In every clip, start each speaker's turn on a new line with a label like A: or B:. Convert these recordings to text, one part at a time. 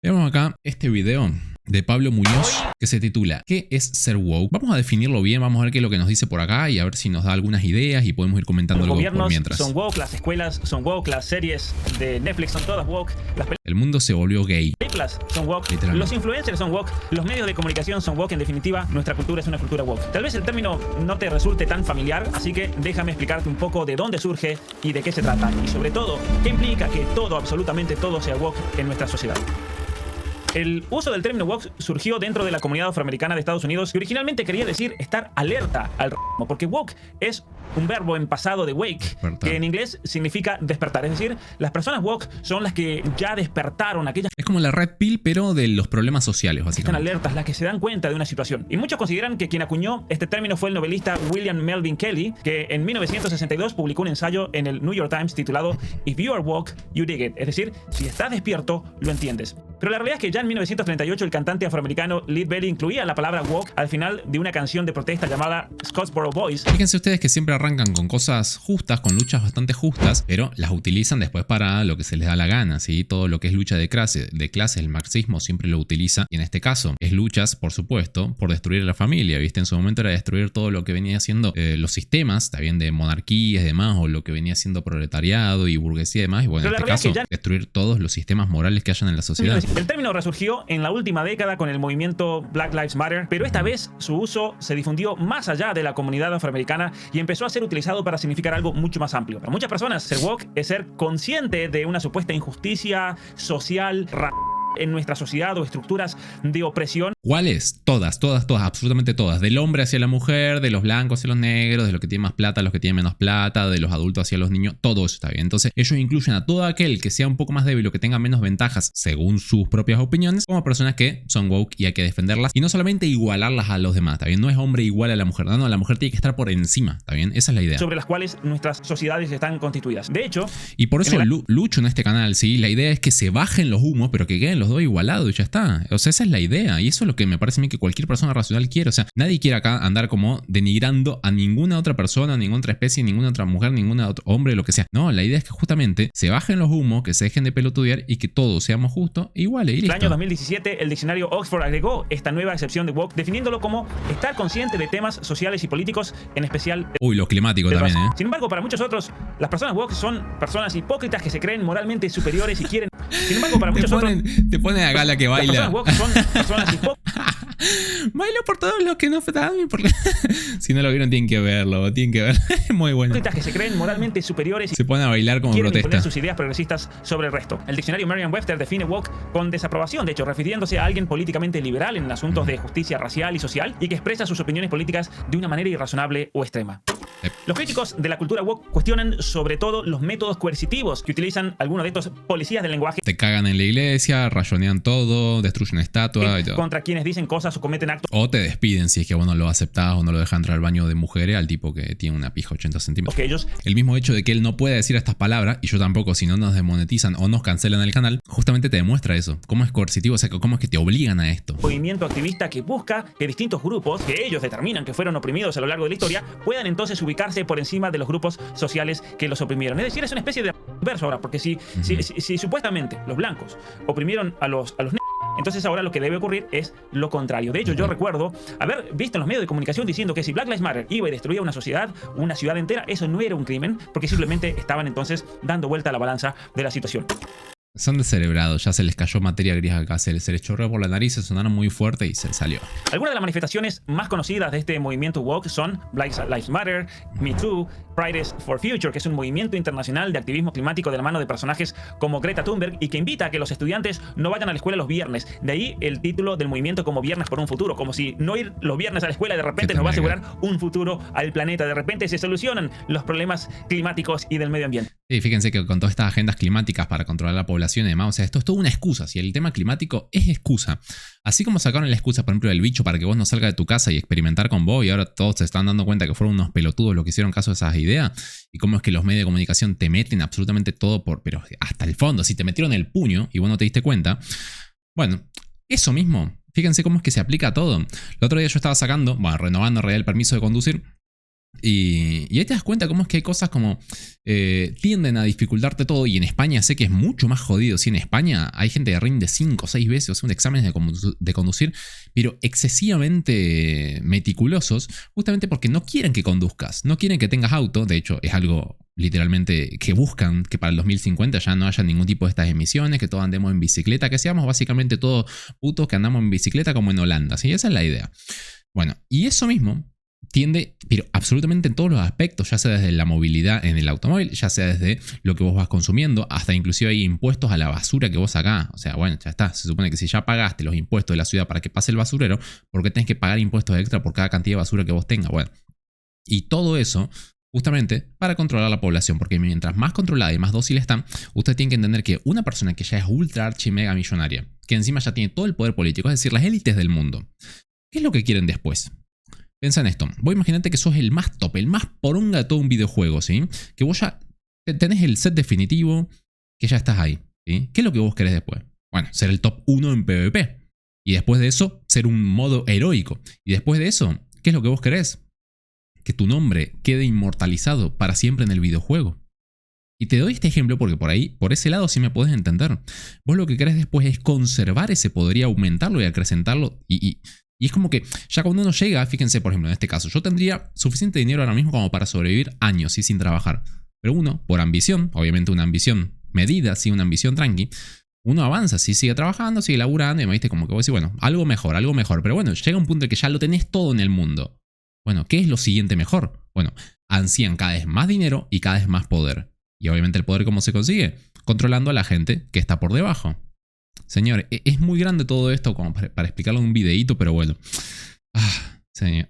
A: Vemos acá este video de Pablo Muñoz que se titula ¿Qué es ser woke? Vamos a definirlo bien, vamos a ver qué es lo que nos dice por acá y a ver si nos da algunas ideas y podemos ir comentando
B: Los
A: algo
B: gobiernos
A: por mientras.
B: son woke, las escuelas son woke, las series de Netflix son todas woke, las
A: El mundo se volvió gay.
B: películas son woke,
A: Literalmente.
B: los influencers son woke, los medios de comunicación son woke. En definitiva, nuestra cultura es una cultura woke. Tal vez el término no te resulte tan familiar, así que déjame explicarte un poco de dónde surge y de qué se trata. Y sobre todo, qué implica que todo, absolutamente todo, sea woke en nuestra sociedad. El uso del término woke surgió dentro de la comunidad afroamericana de Estados Unidos y originalmente quería decir estar alerta al racismo, porque woke es un verbo en pasado de wake,
A: Despertar.
B: que en inglés significa despertar. Es decir, las personas woke son las que ya despertaron, aquellas
A: Es como la red pill, pero de los problemas sociales,
B: que están
A: básicamente.
B: alertas, las que se dan cuenta de una situación. Y muchos consideran que quien acuñó este término fue el novelista William Melvin Kelly, que en 1962 publicó un ensayo en el New York Times titulado If you are woke, you dig it. Es decir, si estás despierto, lo entiendes. Pero la realidad es que ya en 1938 el cantante afroamericano Lead Belly incluía la palabra woke al final de una canción de protesta llamada Scottsboro Boys.
A: Fíjense ustedes que siempre arrancan con cosas justas, con luchas bastante justas, pero las utilizan después para lo que se les da la gana, ¿sí? Todo lo que es lucha de clase, el marxismo siempre lo utiliza, y en este caso es luchas, por supuesto, por destruir a la familia, ¿viste? En su momento era destruir todo lo que venía siendo los sistemas, también de monarquías y demás, o lo que venía siendo proletariado y burguesía y demás, y bueno,
B: Pero
A: en
B: la
A: este
B: realidad
A: caso,
B: es que
A: destruir todos los sistemas morales que hayan en la sociedad.
B: El término resurgió en la última década con el movimiento Black Lives Matter, pero esta vez su uso se difundió más allá de la comunidad afroamericana y empezó a ser utilizado para significar algo mucho más amplio. Para muchas personas, ser woke es ser consciente de una supuesta injusticia social, en nuestra sociedad o estructuras de opresión.
A: ¿Cuáles? Todas, absolutamente todas. Del hombre hacia la mujer, de los blancos hacia los negros, de los que tienen más plata a los que tienen menos plata, de los adultos hacia los niños, todo eso está bien. Entonces ellos incluyen a todo aquel que sea un poco más débil o que tenga menos ventajas según sus propias opiniones, como personas que son woke y hay que defenderlas. Y no solamente igualarlas a los demás, ¿está bien? No es hombre igual a la mujer, no, la mujer tiene que estar por encima, ¿está bien? Esa es la idea.
B: Sobre las cuales nuestras sociedades están constituidas. De hecho,
A: Y por eso lucho en este canal, ¿sí? La idea es que se bajen los humos, pero que queden los dos igualados y ya está. O sea, esa es la idea. Y eso es lo que me parece a mí que cualquier persona racional quiere. O sea, nadie quiere acá andar como denigrando a ninguna otra persona, ninguna otra especie, ninguna otra mujer, ningún otro hombre, lo que sea. No, la idea es que justamente se bajen los humos, que se dejen de pelotudear y que todos seamos justos e iguales. Y
B: en
A: listo.
B: el año 2017, el diccionario Oxford agregó esta nueva excepción de woke, definiéndolo como estar consciente de temas sociales y políticos, en especial
A: Uy, lo climático también, ¿eh?
B: Sin embargo, para muchos otros, las personas woke son personas hipócritas que se creen moralmente superiores y quieren. Sin embargo, para muchos otros,
A: Te ponen acá la que
B: las
A: baila.
B: personas woke son personas hipócritas.
A: Bailo por todos los que no están. Si no lo vieron, tienen que verlo. Tienen que ver. Es muy bueno.
B: Que se creen moralmente superiores y
A: Se ponen a bailar como
B: quieren
A: protesta.
B: imponer sus ideas progresistas sobre el resto. El diccionario Merriam-Webster define woke con desaprobación, de hecho, refiriéndose a alguien políticamente liberal en asuntos de justicia racial y social y que expresa sus opiniones políticas de una manera irrazonable o extrema. Los críticos de la cultura woke cuestionan sobre todo los métodos coercitivos que utilizan algunos de estos policías del lenguaje
A: Te cagan en la iglesia, rayonean todo, destruyen estatua y todo.
B: contra quienes dicen cosas o cometen actos
A: O te despiden si es que vos no lo aceptás o no lo dejas entrar al baño de mujeres al tipo que tiene una pija 80 centímetros.
B: que ellos
A: El mismo hecho de que él no pueda decir estas palabras, y yo tampoco, si no nos desmonetizan o nos cancelan el canal, justamente te demuestra eso. Cómo es coercitivo, o sea, cómo es que te obligan a esto.
B: movimiento activista que busca que distintos grupos que ellos determinan que fueron oprimidos a lo largo de la historia puedan entonces ubicarse por encima de los grupos sociales que los oprimieron. Es decir, es una especie de verso ahora, porque si supuestamente los blancos oprimieron a los negros, entonces ahora lo que debe ocurrir es lo contrario. De hecho, yo recuerdo haber visto en los medios de comunicación diciendo que si Black Lives Matter iba y destruía una sociedad, una ciudad entera, eso no era un crimen, porque simplemente estaban entonces dando vuelta a la balanza de la situación.
A: Son descerebrados, ya se les cayó materia gris acá, se les chorreó por la nariz, se sonaron muy fuerte y se salió.
B: Algunas de las manifestaciones más conocidas de este movimiento woke son Black Lives Matter, Me Too, Fridays for Future, que es un movimiento internacional de activismo climático de la mano de personajes como Greta Thunberg y que invita a que los estudiantes no vayan a la escuela los viernes. De ahí el título del movimiento como Viernes por un Futuro, como si no ir los viernes a la escuela de repente nos va a asegurar un futuro al planeta. De repente se solucionan los problemas climáticos y del medio ambiente.
A: Sí, fíjense que con todas estas agendas climáticas para controlar la población y demás, o sea, esto es toda una excusa. Si el tema climático es excusa, así como sacaron la excusa, por ejemplo, del bicho para que vos no salgas de tu casa y experimentar con vos, y ahora todos se están dando cuenta que fueron unos pelotudos los que hicieron caso de esas ideas, y cómo es que los medios de comunicación te meten absolutamente todo pero hasta el fondo, si te metieron el puño y vos no te diste cuenta. Bueno, eso mismo, fíjense cómo es que se aplica a todo. El otro día yo estaba renovando en realidad el permiso de conducir. Y ahí te das cuenta cómo es que hay cosas como tienden a dificultarte todo. Y en España sé que es mucho más jodido. Sí, en España hay gente que rinde 5 o 6 veces, o sea, un examen de conducir, pero excesivamente meticulosos, justamente porque no quieren que conduzcas, no quieren que tengas auto. De hecho, es algo literalmente que buscan que para el 2050 ya no haya ningún tipo de estas emisiones, que todos andemos en bicicleta, que seamos básicamente todos putos que andamos en bicicleta como en Holanda. ¿Sí? Esa es la idea. Bueno, y eso mismo tiende, pero absolutamente en todos los aspectos, ya sea desde la movilidad en el automóvil, ya sea desde lo que vos vas consumiendo, hasta inclusive hay impuestos a la basura que vos sacás. O sea, bueno, ya está. Se supone que si ya pagaste los impuestos de la ciudad para que pase el basurero, ¿por qué tenés que pagar impuestos extra por cada cantidad de basura que vos tengas? Bueno, y todo eso justamente para controlar la población, porque mientras más controlada y más dócil están, usted tiene que entender que una persona que ya es ultra archi mega millonaria, que encima ya tiene todo el poder político, es decir, las élites del mundo, ¿qué es lo que quieren después? Piensa en esto. Vos imaginate que sos el más top, el más poronga de todo un videojuego, ¿sí? Que vos ya tenés el set definitivo, que ya estás ahí, ¿sí? ¿Qué es lo que vos querés después? Bueno, ser el top 1 en PvP. Y después de eso, ser un modo heroico. Y después de eso, ¿qué es lo que vos querés? Que tu nombre quede inmortalizado para siempre en el videojuego. Y te doy este ejemplo porque por ahí, por ese lado sí me podés entender. Vos lo que querés después es conservar ese poder y aumentarlo y acrecentarlo y es como que ya cuando uno llega, fíjense por ejemplo en este caso, yo tendría suficiente dinero ahora mismo como para sobrevivir años ¿sí? Sin trabajar. Pero uno, por ambición, obviamente una ambición medida, ¿sí? Una ambición tranqui, uno avanza, ¿sí? Sigue trabajando, sigue laburando y me viste como que vos decís, bueno, algo mejor. Pero bueno, llega un punto en que ya lo tenés todo en el mundo. Bueno, ¿qué es lo siguiente mejor? Bueno, ansían cada vez más dinero y cada vez más poder. Y obviamente el poder, ¿cómo se consigue? Controlando a la gente que está por debajo. Señor, es muy grande todo esto como para explicarlo en un videíto, pero bueno. Señor,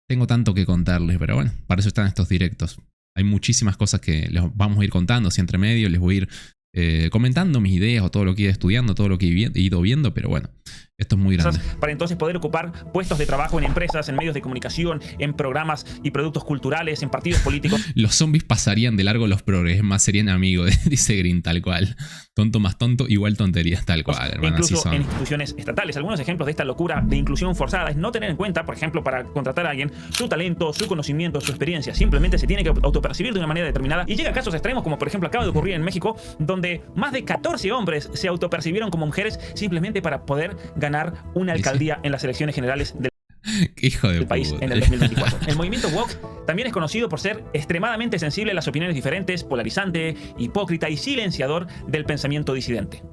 A: tengo tanto que contarles, pero bueno, para eso están estos directos. Hay muchísimas cosas que les vamos a ir contando, si entre medio les voy a ir comentando mis ideas o todo lo que he ido estudiando, todo lo que he ido viendo, pero bueno, esto es muy grande.
B: Para entonces poder ocupar puestos de trabajo en empresas, en medios de comunicación, en programas y productos culturales, en partidos políticos.
A: Los zombies pasarían de largo, los progres serían amigos, dice Green, tal cual. Tonto más tonto, igual tontería, tal cual, hermano.
B: Incluso en instituciones estatales. Algunos ejemplos de esta locura de inclusión forzada es no tener en cuenta, por ejemplo, para contratar a alguien, su talento, su conocimiento, su experiencia. Simplemente se tiene que autopercibir de una manera determinada. Y llega a casos extremos, como por ejemplo acaba de ocurrir en México, donde más de 14 hombres se autopercibieron como mujeres simplemente para poder ganar una alcaldía en las elecciones generales del país en el 2024. El movimiento woke también es conocido por ser extremadamente sensible a las opiniones diferentes, polarizante, hipócrita y silenciador del pensamiento disidente.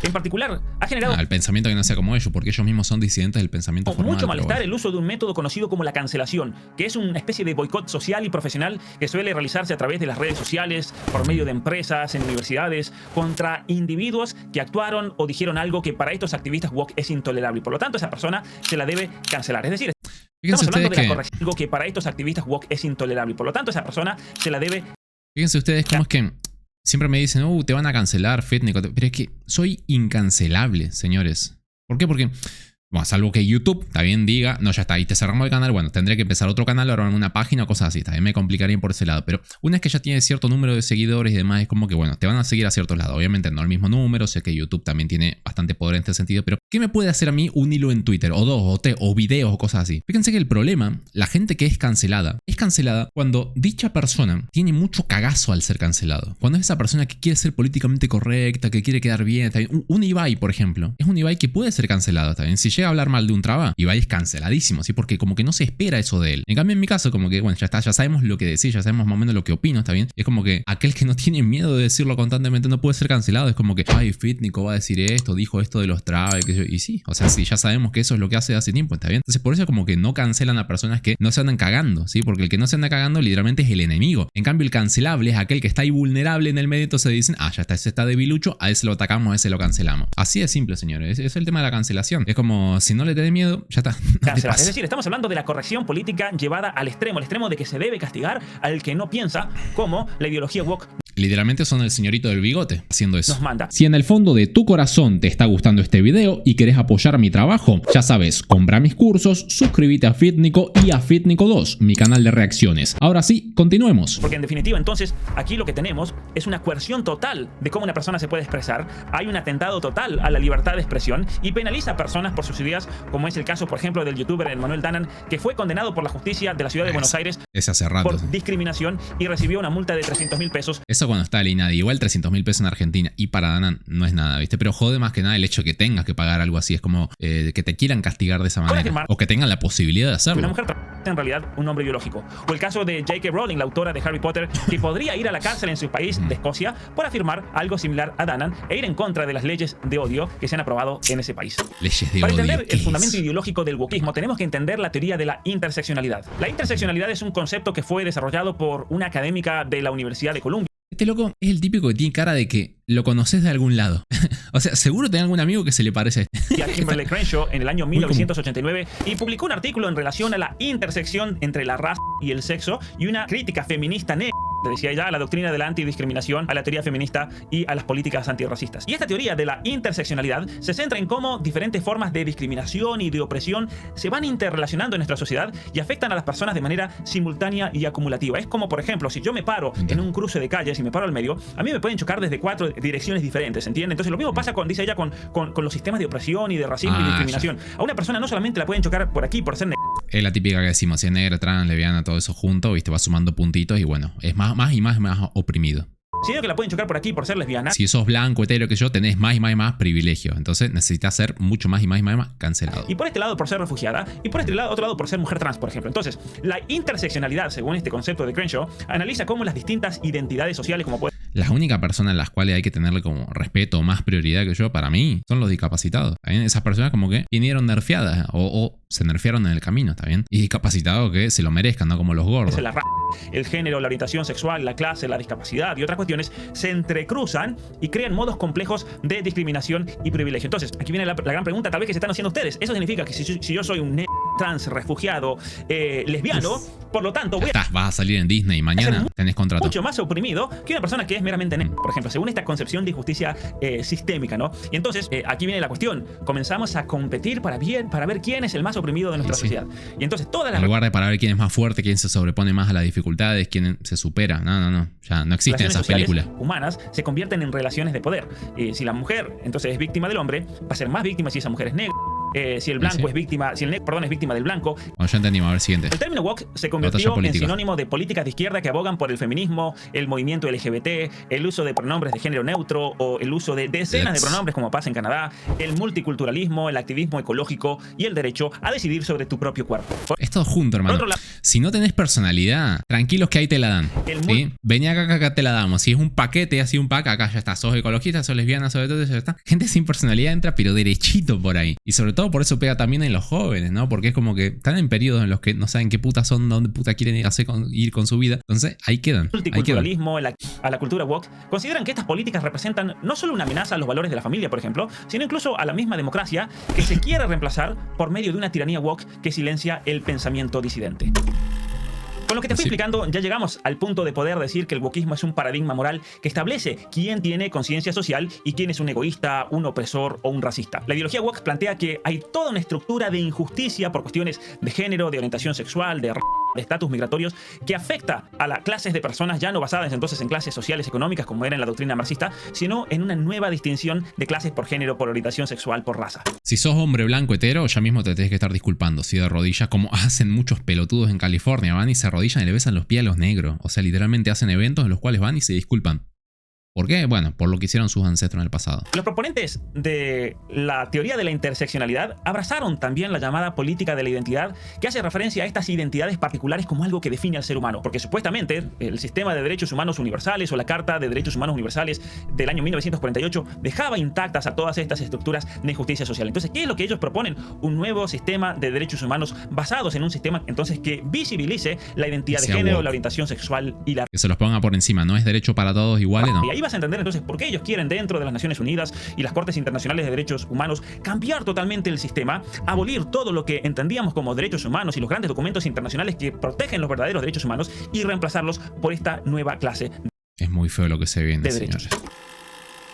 B: En particular, ha generado
A: el pensamiento que no sea como ellos, porque ellos mismos son disidentes del pensamiento formal.
B: Mucho malestar el uso de un método conocido como la cancelación, que es una especie de boicot social y profesional que suele realizarse a través de las redes sociales, por medio de empresas, en universidades, contra individuos que actuaron o dijeron algo que para estos activistas woke es intolerable. Y por lo tanto, esa persona se la debe cancelar. Es decir, estamos hablando de la corrección, algo que para estos activistas woke es intolerable. Y por lo tanto, esa persona se la debe...
A: Fíjense ustedes cómo es que siempre me dicen, te van a cancelar, Fitnik. Pero es que soy incancelable, señores. ¿Por qué? Porque, bueno, salvo que YouTube también diga, no, ya está, ahí te cerramos el canal, bueno, tendré que empezar otro canal, ahora en una página o cosas así. También me complicaría por ese lado. Pero una vez que ya tienes cierto número de seguidores y demás, es como que, bueno, te van a seguir a ciertos lados. Obviamente no al mismo número, sé que YouTube también tiene bastante poder en este sentido, pero ¿qué me puede hacer a mí un hilo en Twitter? O dos, o videos o cosas así. Fíjense que el problema, la gente que es cancelada cuando dicha persona tiene mucho cagazo al ser cancelado. Cuando es esa persona que quiere ser políticamente correcta, que quiere quedar bien. Está bien. Un Ibai, por ejemplo, es un Ibai que puede ser cancelado. Está bien. Si llega a hablar mal de un traba, Ibai es canceladísimo, ¿sí? Porque como que no se espera eso de él. En cambio, en mi caso, como que, bueno, ya está, ya sabemos lo que decís, ya sabemos más o menos lo que opino, ¿está bien? Es como que aquel que no tiene miedo de decirlo constantemente no puede ser cancelado. Es como que, ay, Fitnico va a decir esto, dijo esto de los trabas, y sí, o sea, sí, ya sabemos que eso es lo que hace tiempo, ¿está bien? Entonces, por eso como que no cancelan a personas que no se andan cagando, ¿sí? Porque el que no se anda cagando literalmente es el enemigo. En cambio, el cancelable es aquel que está ahí vulnerable en el medio, entonces dicen, ya está, ese está debilucho, a ese lo atacamos, a ese lo cancelamos. Así de simple, señores. Es el tema de la cancelación. Es como, si no le tenés miedo, ya está.
B: Cancelar. Es decir, estamos hablando de la corrección política llevada al extremo de que se debe castigar al que no piensa como la ideología woke.
A: Literalmente son el señorito del bigote haciendo eso.
B: Nos manda.
C: Si en el fondo de tu corazón te está gustando este video y querés apoyar mi trabajo, ya sabes, compra mis cursos, suscríbete a Fitnico y a Fitnico 2, mi canal de reacciones. Ahora sí, continuemos.
B: Porque en definitiva, entonces, aquí lo que tenemos es una coerción total de cómo una persona se puede expresar. Hay un atentado total a la libertad de expresión y penaliza a personas por sus ideas, como es el caso, por ejemplo, del youtuber Emmanuel Danan, que fue condenado por la justicia de la ciudad de Buenos Aires
A: Ese hace rato.
B: por discriminación y recibió una multa de 300.000 pesos.
A: Eso cuando está el INADI. Igual 300.000 pesos en Argentina. Y para Danan no es nada, ¿viste? Pero jode más que nada el hecho de que tengas que pagar algo así. Es como que te quieran castigar de esa manera.
B: afirmar
A: O que tengan la posibilidad de hacerlo.
B: Una mujer es en realidad un hombre biológico. O el caso de J.K. Rowling, la autora de Harry Potter, que podría ir a la cárcel en su país de Escocia por afirmar algo similar a Danan e ir en contra de las leyes de odio que se han aprobado en ese país.
A: Leyes de
B: Para
A: odio.
B: entender
A: ¿Qué
B: el
A: es?
B: fundamento ideológico del wokismo, tenemos que entender la teoría de la interseccionalidad. La interseccionalidad es un concepto que fue desarrollado por una académica de la Universidad de Columbia.
A: Este loco es el típico que tiene cara de que lo conoces de algún lado. O sea, seguro tenés algún amigo que se le parece a este.
B: Y a Kimberly Crenshaw en el año
A: Muy común.
B: 1989 y publicó un artículo en relación a la intersección entre la raza y el sexo y una crítica feminista negra, decía ella, a la doctrina de la antidiscriminación, a la teoría feminista y a las políticas antirracistas. Y esta teoría de la interseccionalidad se centra en cómo diferentes formas de discriminación y de opresión se van interrelacionando en nuestra sociedad y afectan a las personas de manera simultánea y acumulativa. Es como, por ejemplo, si yo me paro en un cruce de calles y me paro al medio, a mí me pueden chocar desde 4 direcciones diferentes, ¿entiende? Entonces lo mismo pasa con, dice ella, con los sistemas de opresión y de racismo y discriminación. A una persona no solamente la pueden chocar por aquí por ser negra.
A: Es la típica que decimos, si es negra, trans, lesbiana, todo eso junto, ¿viste? Va sumando puntitos y bueno, es más y más oprimido.
B: Sino que la pueden chocar por aquí por ser lesbiana.
A: Si sos blanco, hetero que yo, tenés más y más y más privilegios. Entonces necesitas ser mucho más y más y más cancelado.
B: Y por este lado por ser refugiada, y por este lado, otro lado por ser mujer trans, por ejemplo. Entonces, la interseccionalidad, según este concepto de Crenshaw, analiza cómo las distintas identidades sociales, como puede
A: Las únicas personas a las cuales hay que tenerle como respeto o más prioridad que yo, para mí, son los discapacitados. ¿Está bien? Esas personas como que vinieron nerfeadas o se nerfearon en el camino, ¿está bien? Y discapacitados que se lo merezcan, no como los gordos.
B: ser la raza, el género, la orientación sexual, la clase, la discapacidad y otras cuestiones se entrecruzan y crean modos complejos de discriminación y privilegio. Entonces, aquí viene la gran pregunta tal vez que se están haciendo ustedes. Eso significa que si yo soy un trans, refugiado, lesbiano, por lo tanto voy a
A: Vas a salir en Disney mañana, tenés contrato.
B: mucho más oprimido que una persona que es meramente negra, por ejemplo, según esta concepción de injusticia sistémica, ¿no? Y entonces, aquí viene la cuestión. Comenzamos a competir para ver quién es el más oprimido de nuestra sociedad. Y entonces todas las
A: En lugar de para ver quién es más fuerte, quién se sobrepone más a las dificultades, quién se supera. No. Ya no existen
B: relaciones
A: esas
B: sociales
A: películas.
B: humanas se convierten en relaciones de poder. Si la mujer entonces es víctima del hombre, va a ser más víctima si esa mujer es negra. Si el blanco
A: Sí.
B: es víctima, si el negro, perdón, es víctima del blanco.
A: Bueno, ya entendimos. A ver, siguiente.
B: El término woke se
A: Batalla
B: convirtió en
A: política.
B: sinónimo de políticas de izquierda que abogan por el feminismo, el movimiento LGBT, el uso de pronombres de género neutro o el uso de decenas de pronombres como pasa en Canadá, el multiculturalismo, el activismo ecológico y el derecho a decidir sobre tu propio cuerpo.
A: Es todo junto, hermano.
B: Por otro lado,
A: Si no tenés personalidad, tranquilos que ahí te la dan.
B: El
A: ¿Sí? Vení acá te la damos. Si es un paquete, así un pack, acá ya está. Sos ecologista, sos lesbiana, sobre todo ya está. Gente sin personalidad entra, pero derechito por ahí. Y sobre todo por eso pega también en los jóvenes, ¿no? Porque es como que están en periodos en los que no saben qué puta son, dónde puta quieren ir con su vida. Entonces, ahí quedan. Ahí quedan.
B: multiculturalismo, a la cultura woke, consideran que estas políticas representan no solo una amenaza a los valores de la familia, por ejemplo, sino incluso a la misma democracia que se quiere reemplazar por medio de una tiranía woke que silencia el pensamiento disidente. Con lo que te estoy
A: Sí.
B: explicando, ya llegamos al punto de poder decir que el wokismo es un paradigma moral que establece quién tiene conciencia social y quién es un egoísta, un opresor o un racista. La ideología woke plantea que hay toda una estructura de injusticia por cuestiones de género, de orientación sexual, de estatus migratorios, que afecta a las clases de personas ya no basadas entonces en clases sociales económicas como era en la doctrina marxista, sino en una nueva distinción de clases por género, por orientación sexual, por raza.
A: Si sos hombre blanco hetero, ya mismo te tenés que estar disculpando, si de rodillas, como hacen muchos pelotudos en California, van y se arrodillan y le besan los pies a los negros. O sea, literalmente hacen eventos en los cuales van y se disculpan. ¿Por qué? Bueno, por lo que hicieron sus ancestros en el pasado.
B: Los proponentes de la teoría de la interseccionalidad abrazaron también la llamada política de la identidad, que hace referencia a estas identidades particulares como algo que define al ser humano, porque supuestamente el sistema de derechos humanos universales o la Carta de Derechos Humanos Universales del año 1948 dejaba intactas a todas estas estructuras de injusticia social. Entonces, ¿qué es lo que ellos proponen? Un nuevo sistema de derechos humanos basados en un sistema entonces que visibilice la identidad de
A: Sea
B: género,
A: woke.
B: la orientación sexual y la
A: Que se los ponga por encima, no es derecho para todos iguales, no.
B: y ahí vas a entender entonces por qué ellos quieren dentro de las Naciones Unidas y las Cortes Internacionales de Derechos Humanos cambiar totalmente el sistema, abolir todo lo que entendíamos como derechos humanos y los grandes documentos internacionales que protegen los verdaderos derechos humanos y reemplazarlos por esta nueva clase.
A: Es muy feo lo que se viene,
B: de derechos.
A: señores.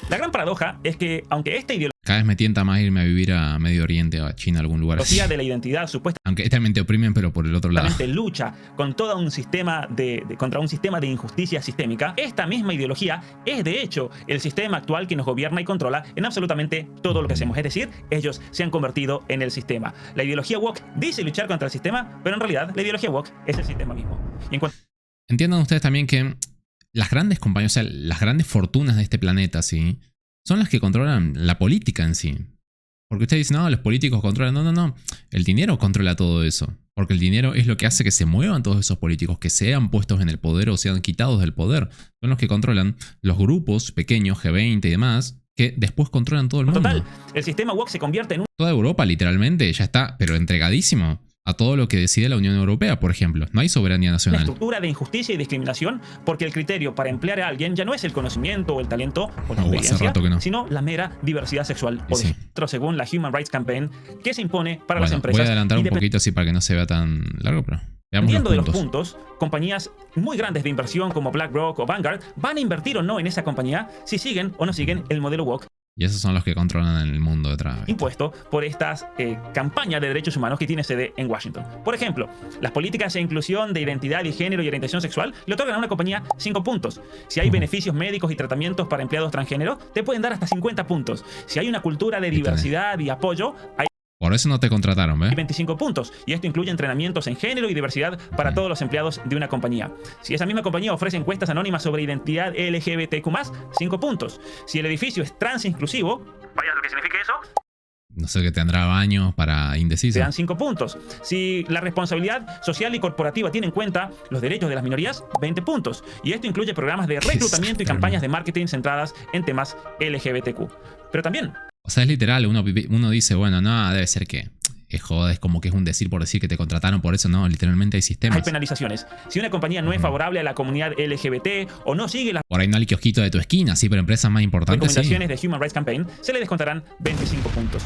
B: La gran paradoja es que, aunque esta
A: Cada vez me tienta más irme a vivir a Medio Oriente o a China, algún lugar así.
B: ideología de la identidad supuestamente
A: Aunque también te oprimen, pero por el otro lado.
B: lucha con todo un sistema contra un sistema de injusticia sistémica, esta misma ideología es de hecho el sistema actual que nos gobierna y controla en absolutamente todo lo que hacemos. Es decir, ellos se han convertido en el sistema. La ideología woke dice luchar contra el sistema, pero en realidad la ideología woke es el sistema mismo. Y en cuanto
A: Entiendan ustedes también que las grandes compañías, o sea, las grandes fortunas de este planeta, ¿sí? Son las que controlan la política en sí. Porque ustedes dicen, no, los políticos controlan. No, no, no. El dinero controla todo eso. Porque el dinero es lo que hace que se muevan todos esos políticos, que sean puestos en el poder o sean quitados del poder. Son los que controlan los grupos pequeños, G20 y demás, que después controlan todo el mundo.
B: total, el sistema woke se convierte en
A: Toda Europa literalmente ya está, pero entregadísimo a todo lo que decide la Unión Europea, por ejemplo. No hay soberanía
B: una
A: nacional.
B: estructura de injusticia y discriminación, porque el criterio para emplear a alguien ya no es el conocimiento o el talento o la
A: No, hace
B: experiencia,
A: rato que no.
B: sino la mera diversidad sexual
A: Y
B: o de
A: sí.
B: género, según la Human Rights Campaign, que se impone para las
A: Bueno,
B: empresas.
A: voy a adelantar un
B: y
A: poquito así para que no se vea tan largo, pero veamos
B: Dependiendo de
A: los
B: los
A: puntos.
B: puntos, compañías muy grandes de inversión como BlackRock o Vanguard van a invertir o no en esa compañía si siguen o no siguen el modelo woke
A: Y esos son los que controlan el mundo detrás.
B: impuesto por estas campañas de derechos humanos que tiene sede en Washington. Por ejemplo, las políticas de inclusión de identidad y género y orientación sexual le otorgan a una compañía 5 puntos. Si hay beneficios médicos y tratamientos para empleados transgénero, te pueden dar hasta 50 puntos. Si hay una cultura de diversidad y apoyo, hay
A: Por eso no te contrataron, ¿ves?
B: 25 puntos. Y esto incluye entrenamientos en género y diversidad para todos los empleados de una compañía. Si esa misma compañía ofrece encuestas anónimas sobre identidad LGBTQ+, 5 puntos. Si el edificio es trans inclusivo, vaya lo que signifique eso,
A: No sé, que tendrá baños para
B: te
A: indecisos.
B: dan 5 puntos. Si la responsabilidad social y corporativa tiene en cuenta los derechos de las minorías, 20 puntos. Y esto incluye programas de reclutamiento y campañas de marketing centradas en temas LGBTQ. Pero también
A: O sea, es literal, uno dice, bueno, no, debe ser que es joda, es como que es un decir por decir que te contrataron por eso. No, literalmente hay
B: hay
A: sistemas.
B: penalizaciones. Si una compañía no es favorable a la comunidad LGBT o no sigue las
A: Por ahí no al kiosquito de tu esquina, sí, pero empresas más importantes, sí.
B: recomendaciones de Human Rights Campaign, se le descontarán 25 puntos.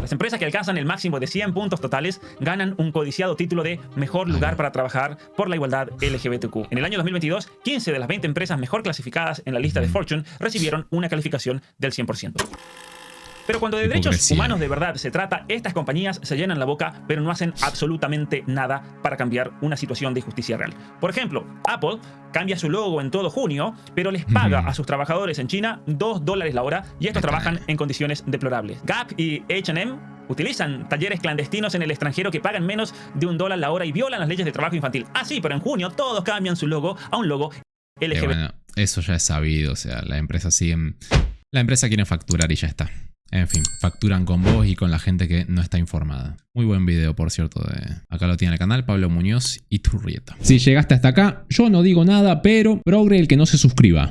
B: Las empresas que alcanzan el máximo de 100 puntos totales ganan un codiciado título de Mejor Lugar para Trabajar por la Igualdad LGBTQ. En el año 2022, 15 de las 20 empresas mejor clasificadas en la lista de Fortune recibieron una calificación del 100%. Pero cuando de derechos
A: Hipocresía.
B: humanos de verdad se trata, estas compañías se llenan la boca, pero no hacen absolutamente nada para cambiar una situación de injusticia real. Por ejemplo, Apple cambia su logo en todo junio, pero les paga a sus trabajadores en China $2 la hora y estos trabajan en condiciones deplorables. Gap y H&M utilizan talleres clandestinos en el extranjero que pagan menos de $1 la hora y violan las leyes de trabajo infantil. Ah, sí, pero en junio todos cambian su logo a un logo LGBT.
A: Bueno, eso ya es sabido, o sea, la empresa quiere facturar y ya está. En fin, facturan con vos y con la gente que no está informada. Muy buen video, por cierto. Acá lo tiene el canal, Pablo Muñoz y Turrieta.
C: Si llegaste hasta acá, yo no digo nada, pero progre el que no se suscriba.